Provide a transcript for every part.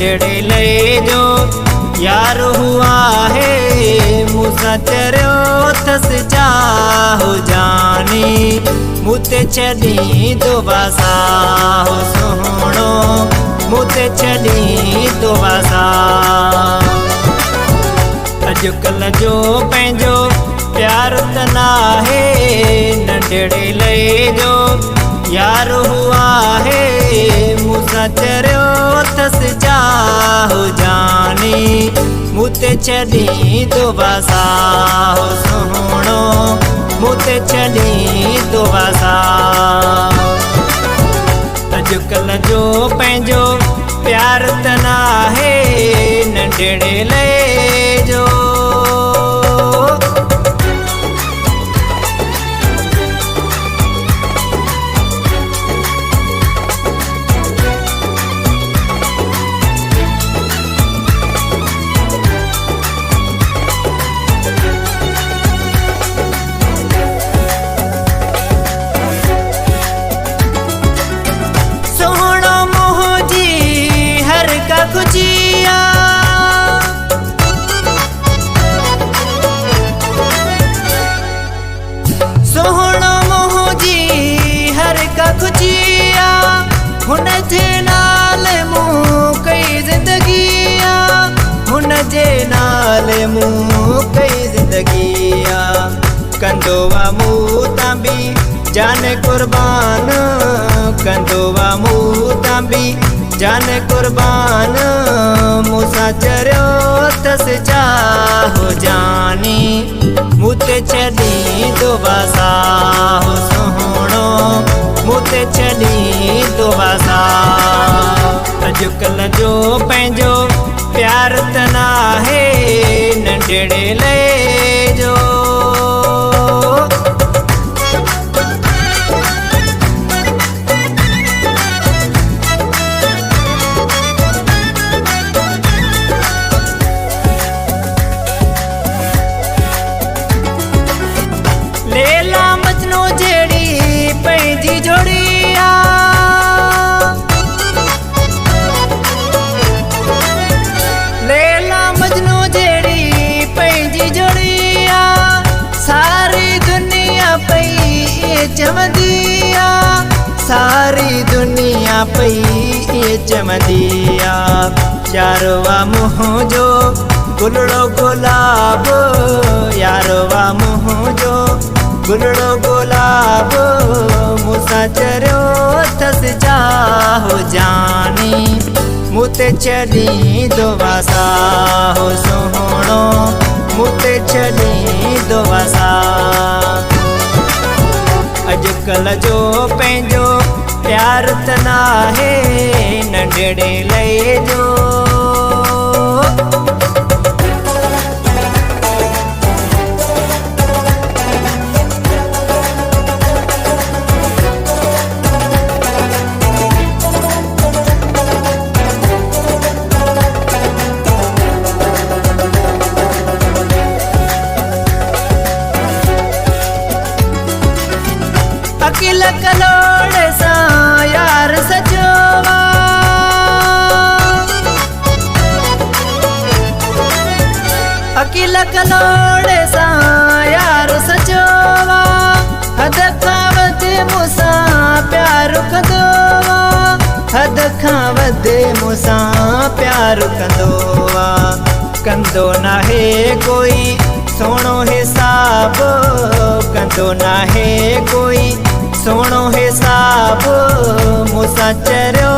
नंढड़े ले जो यार हुआ है मूसा चरियो थस चाहो जानी मुते छड़ी दुबासा हो सोहणो मुते छड़ी दुबासा अॼुकल्ह जो पंहिंजो प्यार त नाहे नंढड़े ले जो यार हुआ है मूसा चरियो थस चाहो जानी मुते छड़ी दुबासा हो सोहणो मुते छड़ी दुबासा अॼुकल्ह जो पंहिंजो प्यार त नाहे नंढड़े ले जो खुजिया सोहणो मोहजी हर का खुजिया हुन जे नाल मूं कई जिंदगिया हुन जे नाल मूं कई जिंदगिया कंदो वा मूं तांबी जान कुर्बान कंदो वा मूं तांबी जान कुर्बान मूसा चरियो थस चाहो जानी मुते छड़ी दुबासा हो सोहणो मुते छड़ी दुबासा अॼुकल्ह जो पंहिंजो प्यार त नाहे नंढड़े ले जो लेला मजनू जेड़ी पंहिंजी जोड़िया लेला मजनू जेड़ी पंहिंजी जोड़िया सारी दुनिया पई चमदिया सारी दुनिया पई चमदिया यारवा मुँह जो गुलड़ो गुलाब यारवा मुँह जो गुलड़ो गुलाब मूसा चरियो थस चाहो जानी मुते छड़ी दुबासा हो सोहणो मुते छड़ी दुबासा अॼुकल्ह जो पंहिंजो प्यार त नाहे नंढड़े ले जो अकिल कलोड़ सा यार सजोवा अकिल कलोड़ सा यार सजोवा हद खां वध मूंसां प्यार कंदोवा हद खां वध मूंसां प्यार कंदोवा कंदो नाहे कोई सोणो हिसाब कंदो नाहे कोई सोणो हिसाब मूसा चरियो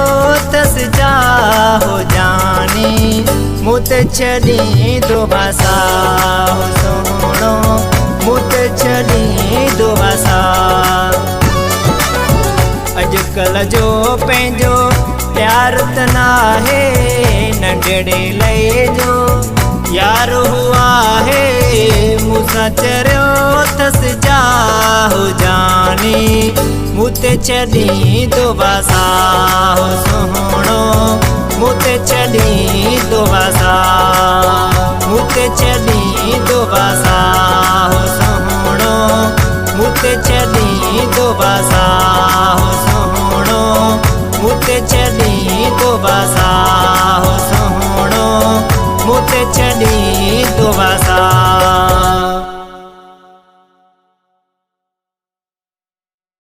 थस चाहो जानी मुते छड़ी दुबासा हो सोहणो मुते छड़ी दुबासा अॼुकल्ह जो पंहिंजो प्यार त नाहे नंढड़े ले जो यार हुआ है मूसा चरियो थस चाहो जानी मुते छड़ी दुबासा हो सोहणो मुते छड़ी दुबासा मुते छड़ी दुबासा हो सोहणो मुते छड़ी दुबासा हो सोहणो मुते छड़ी दुबासा।